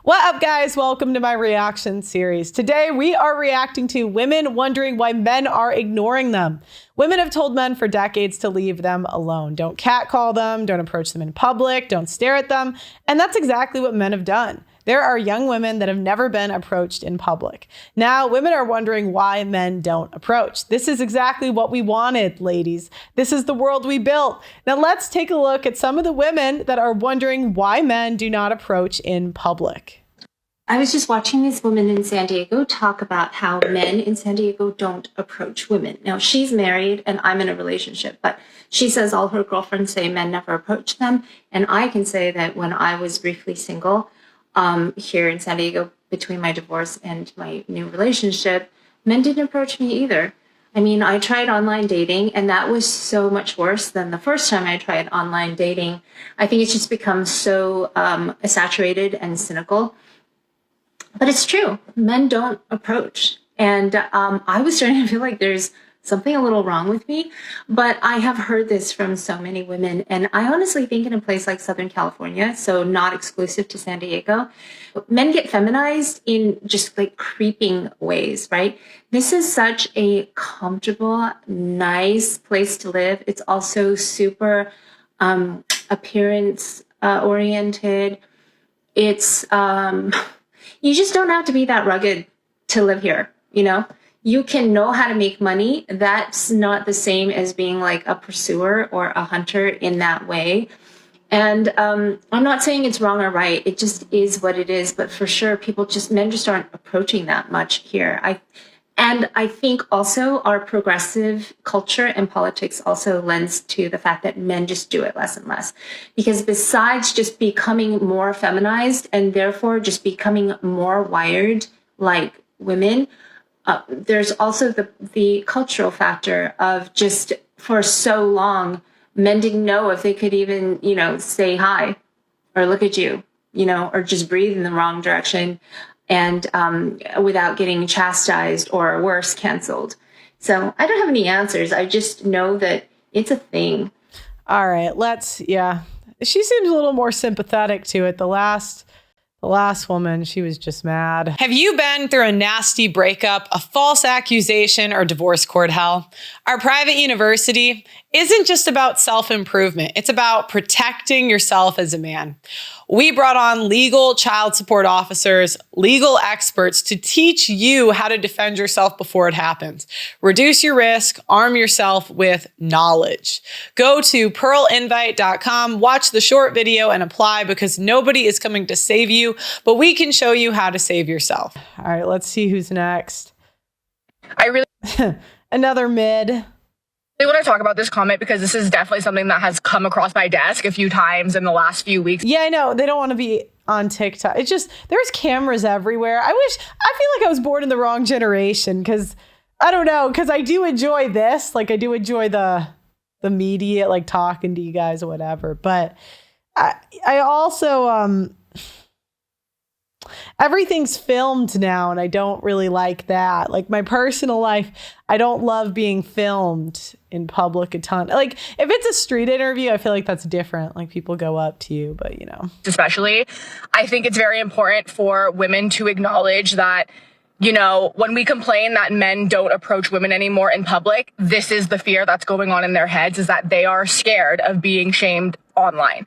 What up, guys? Welcome to my reaction series. Today, we are reacting to women wondering why men are ignoring them. Women have told men for decades to leave them alone. Don't catcall them, don't approach them in public, don't stare at them. And that's exactly what men have done. There are young women that have never been approached in public. Now, women are wondering why men don't approach. This is exactly what we wanted, ladies. This is the world we built. Now, let's take a look at some of the women that are wondering why men do not approach in public. I was just watching this woman in San Diego talk about how men in San Diego don't approach women. Now, she's married and I'm in a relationship, but she says all her girlfriends say men never approach them. And I can say that when I was briefly single, here in San Diego, between my divorce and my new relationship, men didn't approach me either. I mean, I tried online dating, and that was so much worse than the first time I tried online dating. I think it's just become so saturated and cynical. But it's true. Men don't approach. And I was starting to feel like there's something a little wrong with me. But I have heard this from so many women. And I honestly think in a place like Southern California, so not exclusive to San Diego, men get feminized in just like creeping ways, right? This is such a comfortable, nice place to live. It's also super appearance oriented. It's you just don't have to be that rugged to live here, you know? You can know how to make money. That's not the same as being like a pursuer or a hunter in that way. And I'm not saying it's wrong or right. It just is what it is. But for sure, men just aren't approaching that much here. I think also our progressive culture and politics also lends to the fact that men just do it less and less. Because besides just becoming more feminized and therefore just becoming more wired like women, there's also the cultural factor of just for so long, men didn't know if they could even, say hi or look at you, or just breathe in the wrong direction and without getting chastised or worse, canceled. So I don't have any answers. I just know that it's a thing. All right, she seems a little more sympathetic to it. The last woman, she was just mad. Have you been through a nasty breakup, a false accusation, or divorce court hell? Our private university isn't just about self-improvement. It's about protecting yourself as a man. We brought on legal child support officers, legal experts to teach you how to defend yourself before it happens. Reduce your risk, arm yourself with knowledge. Go to pearlinvite.com, watch the short video and apply because nobody is coming to save you, but we can show you how to save yourself. All right, let's see who's next. Another mid. I want to talk about this comment because this is definitely something that has come across my desk a few times in the last few weeks. Yeah, I know. They don't want to be on TikTok. It's just, there's cameras everywhere. I feel like I was born in the wrong generation because, I don't know, because I do enjoy this. Like, I do enjoy the media, like talking to you guys or whatever. But I also, everything's filmed now, and I don't really like that. Like my personal life, I don't love being filmed in public a ton. Like if it's a street interview, I feel like that's different. Like people go up to you, but Especially, I think it's very important for women to acknowledge that, when we complain that men don't approach women anymore in public, this is the fear that's going on in their heads, is that they are scared of being shamed online.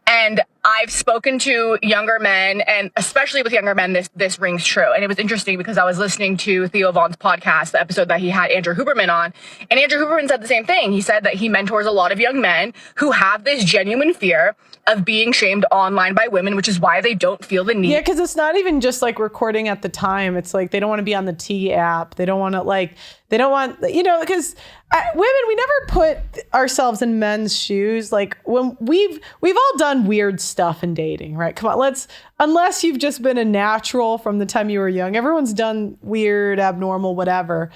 And I've spoken to younger men, and especially with younger men, this rings true. And it was interesting because I was listening to Theo Vaughn's podcast, the episode that he had Andrew Huberman on, and Andrew Huberman said the same thing. He said that he mentors a lot of young men who have this genuine fear of being shamed online by women, which is why they don't feel the need. Yeah, because it's not even just like recording at the time. It's like they don't want to be on the T app. They don't want to because women, we never put ourselves in men's shoes. Like when we've all done weird stuff in dating, right? Come on, unless you've just been a natural from the time you were young, everyone's done weird, abnormal, whatever.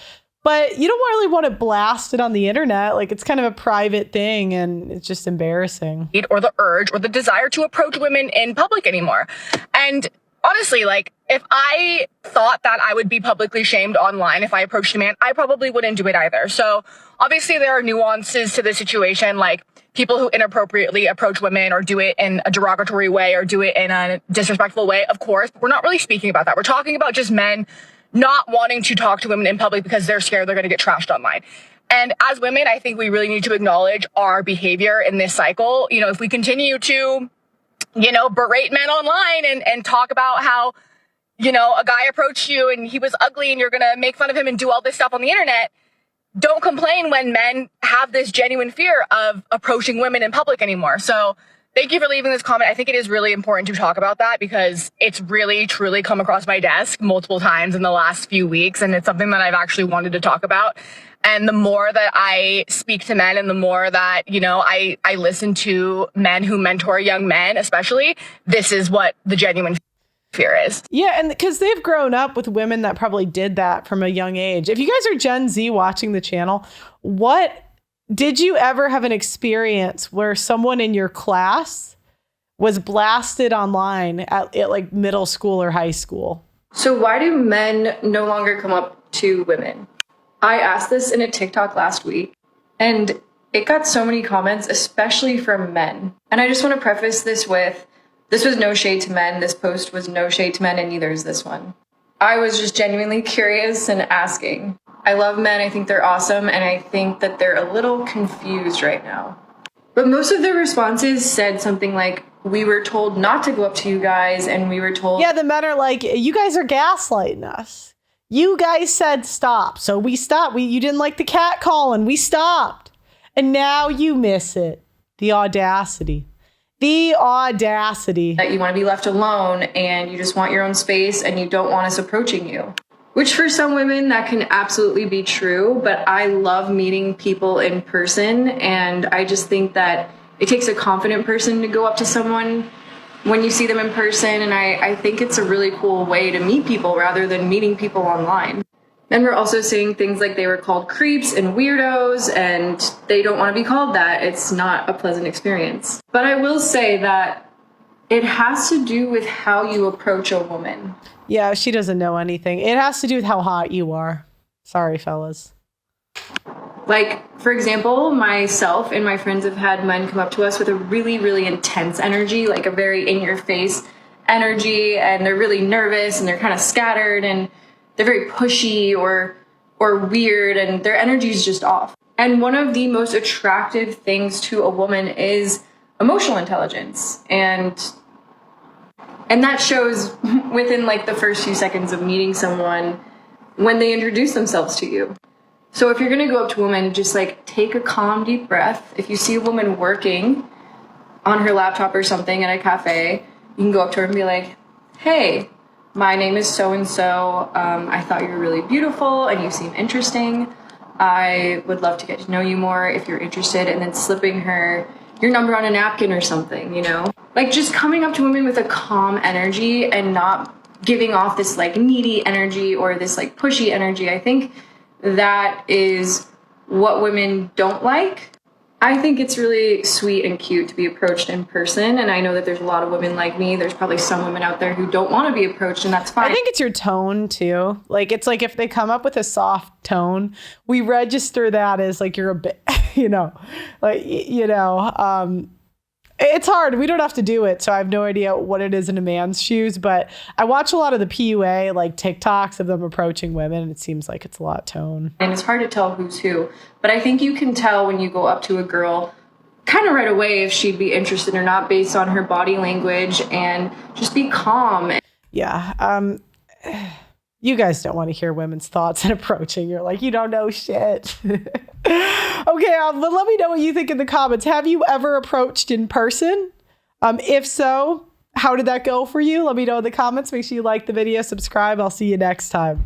But you don't really want to blast it on the internet. Like it's kind of a private thing and it's just embarrassing. Or the urge or the desire to approach women in public anymore. And honestly, like, if I thought that I would be publicly shamed online if I approached a man, I probably wouldn't do it either. So obviously there are nuances to the situation, like people who inappropriately approach women or do it in a derogatory way or do it in a disrespectful way. Of course, we're not really speaking about that. We're talking about just men not wanting to talk to women in public because they're scared they're going to get trashed online. And as women, I think we really need to acknowledge our behavior in this cycle. You know, if we continue to, you know, berate men online and talk about how, you know, a guy approached you and he was ugly and you're going to make fun of him and do all this stuff on the internet, don't complain when men have this genuine fear of approaching women in public anymore. So thank you for leaving this comment. I think it is really important to talk about that because it's really, truly come across my desk multiple times in the last few weeks. And it's something that I've actually wanted to talk about. And the more that I speak to men and the more that, you know, I listen to men who mentor young men, especially, this is what the genuine fear is. Yeah, and because they've grown up with women that probably did that from a young age. If you guys are Gen Z watching the channel, did you ever have an experience where someone in your class was blasted online at like middle school or high school? So why do men no longer come up to women? I asked this in a TikTok last week, and it got so many comments, especially from men. And I just want to preface this with, this was no shade to men. This post was no shade to men, and neither is this one. I was just genuinely curious and asking. I love men. I think they're awesome. And I think that they're a little confused right now. But most of their responses said something like, we were told not to go up to you guys. And we were told. Yeah, the men are like, you guys are gaslighting us. You guys said stop. So we stopped. You didn't like the cat calling. We stopped. And now you miss it. The audacity. The audacity. That you want to be left alone and you just want your own space and you don't want us approaching you. Which for some women, that can absolutely be true. But I love meeting people in person. And I just think that it takes a confident person to go up to someone when you see them in person. And I think it's a really cool way to meet people rather than meeting people online. Then we're also saying things like they were called creeps and weirdos, and they don't want to be called that. It's not a pleasant experience. But I will say that it has to do with how you approach a woman. Yeah, she doesn't know anything. It has to do with how hot you are. Sorry, fellas. Like, for example, myself and my friends have had men come up to us with a really, really intense energy, like a very in-your-face energy, and they're really nervous and they're kind of scattered and they're very pushy or weird, and their energy is just off. And one of the most attractive things to a woman is emotional intelligence. And that shows within like the first few seconds of meeting someone when they introduce themselves to you. So if you're going to go up to a woman, just like take a calm, deep breath. If you see a woman working on her laptop or something at a cafe, you can go up to her and be like, hey, my name is so-and-so. I thought you were really beautiful and you seem interesting. I would love to get to know you more if you're interested. And then slipping her your number on a napkin or something, you know? Like just coming up to women with a calm energy and not giving off this like needy energy or this like pushy energy. I think that is what women don't like. I think it's really sweet and cute to be approached in person. And I know that there's a lot of women like me. There's probably some women out there who don't want to be approached, and that's fine. I think it's your tone too. Like, it's like if they come up with a soft tone, we register that as like you're a bit, it's hard. We don't have to do it. So I have no idea what it is in a man's shoes, but I watch a lot of the PUA, like TikToks of them approaching women. And it seems like it's a lot of tone. And it's hard to tell who's who, but I think you can tell when you go up to a girl kind of right away if she'd be interested or not based on her body language, and just be calm. Yeah. You guys don't want to hear women's thoughts and approaching. You're like, you don't know shit. Okay, but let me know what you think in the comments. Have you ever approached in person? If so, how did that go for you? Let me know in the comments. Make sure you like the video, subscribe. I'll see you next time.